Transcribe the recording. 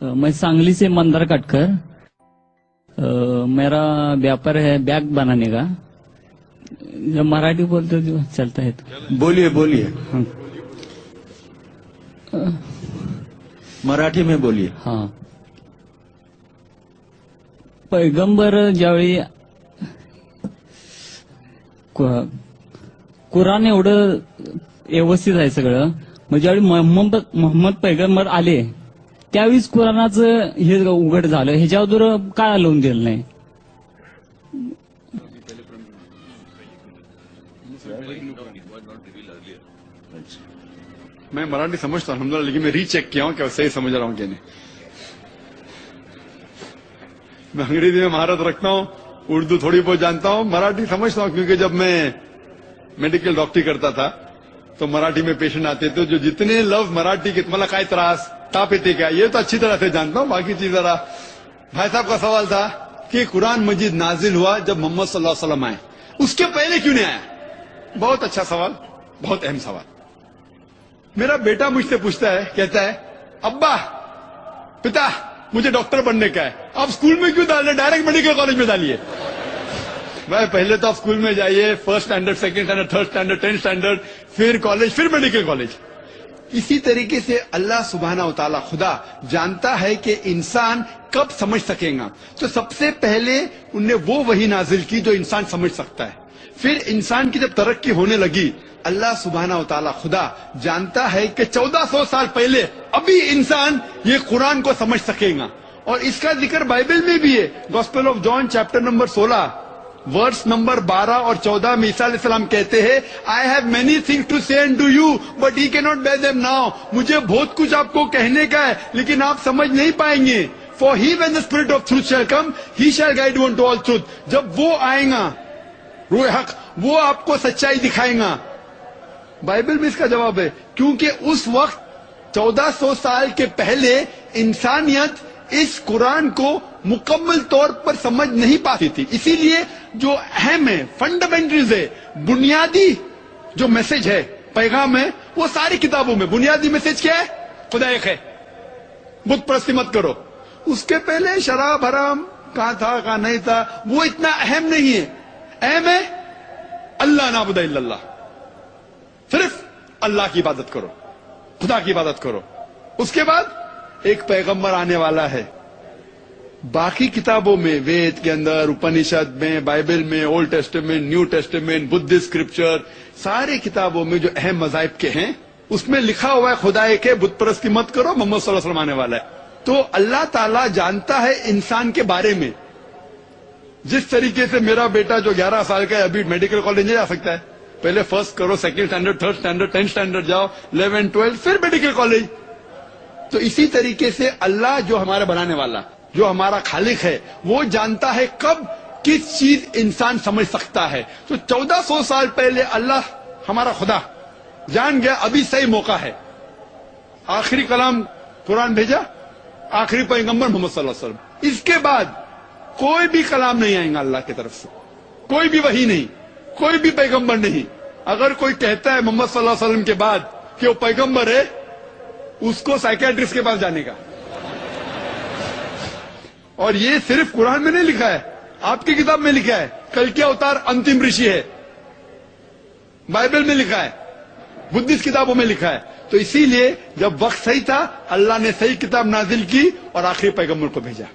मैं सांगली से मंदार काटकर। मेरा व्यापार है बैग बनाने का। जब मराठी बोलते जो चलता है तो बोलिए बोलिए, हाँ। मराठी में बोलिए। हाँ, पैगंबर ज्यावेळी कुराण एवढं व्यवस्थित आहे सगळं, मग ज्यावेळी मोहम्मद पैगंबर आले त्यावेळीच कुराणाचं हे उघड झालं, ह्याच्यावर काय लावून दिलं नाही? मैं मराठी समझता हूँ अल्हम्दुलिल्लाह, लेकिन मैं रीचेक किया हूँ कि सही समझ रहा हूँ कि नहीं। मैं अंग्रेजी में महारत रखता हूँ, उर्दू थोड़ी बहुत जानता हूँ, मराठी समझता हूँ, क्योंकि जब मैं मेडिकल डॉक्टरी करता था तो मराठी में पेशेंट आते थे जो जितने लफ्ज मराठी के मला काय त्रास ताप येते क्या, ये तो अच्छी तरह से जानता हूँ। बाकी चीज जरा, भाई साहब का सवाल था कि कुरान मजीद नाजिल हुआ जब मोहम्मद सल्लल्लाहु अलैहि वसल्लम आए, उसके पहले क्यों नहीं आया? बहुत अच्छा सवाल, बहुत अहम सवाल। मेरा बेटा मुझसे पूछता है, कहता है अब्बा पिता मुझे डॉक्टर बनने का है, आप स्कूल में क्यों डाल रहे, डायरेक्ट मेडिकल कॉलेज में डालिए। भाई पहले तो आप स्कूल में जाइए, first standard, second standard, third standard, 10th standard, फिर कॉलेज, फिर मेडिकल कॉलेज। इसी तरीके से अल्लाह सुब्हानहू व तआला खुदा जानता है कि इंसान कब समझ सकेगा, तो सबसे पहले उनने वो वही नाजिल की जो इंसान समझ सकता है। फिर इंसान की जब तरक्की होने लगी, अल्लाह सुब्हानहू व तआला खुदा जानता है कि 1400 साल पहले अभी इंसान ये कुरान को समझ सकेगा। और इसका जिक्र बाइबल में भी है। Gospel of John chapter number 16 verse number 12 और 14 में ईसा अलैहिस्सलाम कहते हैं, I have many things to say to you but he can not bear them now. मुझे बहुत कुछ आपको कहने का है लेकिन आप समझ नहीं पाएंगे। For he when the spirit of truth shall come he shall guide you to all truth. जब वो आएगा रूह हक, वो आपको सच्चाई दिखाएगा। बाइबल में इसका जवाब है, क्योंकि उस वक्त 1400 साल के पहले इंसानियत इस कुरान को मुकम्मल तौर पर समझ नहीं पाती थी। इसीलिए जो अहम है, फंडामेंटल्स है, बुनियादी जो मैसेज है, पैगाम है, वो सारी किताबों में बुनियादी मैसेज क्या है? खुदा एक है, बुत परस्ती मत करो। उसके पहले शराब हराम कहाँ था कहाँ नहीं था वो इतना अहम नहीं है। अहम है अल्लाह नाबुदा इल्लल्लाह, सिर्फ अल्लाह की इबादत करो, खुदा की इबादत करो। उसके बाद एक पैगंबर आने वाला है। बाकी किताबों में, वेद के अंदर, उपनिषद में, बाइबल में, old testament, new testament, Buddhist scripture, सारे किताबों में जो अहम मज़ाहिब के हैं उसमें लिखा हुआ है खुदा एक है, बुत परस्ती मत करो, मोहम्मद सल्लल्लाहु अलैहि वसल्लम आने वाला है। तो अल्लाह ताला जानता है इंसान के बारे में। जिस तरीके से मेरा बेटा जो 11 साल का है अभी मेडिकल कॉलेज नहीं जा सकता है, पहले फर्स्ट करो, second standard, third standard, 10th standard जाओ, 11, 12, फिर मेडिकल कॉलेज। तो इसी तरीके से अल्लाह जो हमारा बनाने वाला, जो हमारा खालिक है, वो जानता है कब किस चीज इंसान समझ सकता है। तो 1400 साल पहले अल्लाह हमारा खुदा जान गया अभी सही मौका है। आखिरी कलाम कुरान भेजा, आखिरी पैगंबर मोहम्मद सल्लल्लाहु अलैहि वसल्लम। इसके बाद कोई भी कलाम नहीं आएगा अल्लाह की तरफ से, कोई भी वही नहीं, कोई भी पैगंबर नहीं। अगर कोई कहता है मोहम्मद सल्लल्लाहु अलैहि वसल्लम के बाद कि वो पैगंबर है, उसको साइकियाट्रिस्ट के पास जाने का। और ये सिर्फ कुरान में नहीं लिखा है, आपकी किताब में लिखा है, कल के अवतार अंतिम ऋषि है, बाइबल में लिखा है, बुद्धिस्ट किताबों में लिखा है। तो इसीलिए जब वक्त सही था, अल्लाह ने सही किताब नाजिल की और आखिरी पैगंबर को भेजा।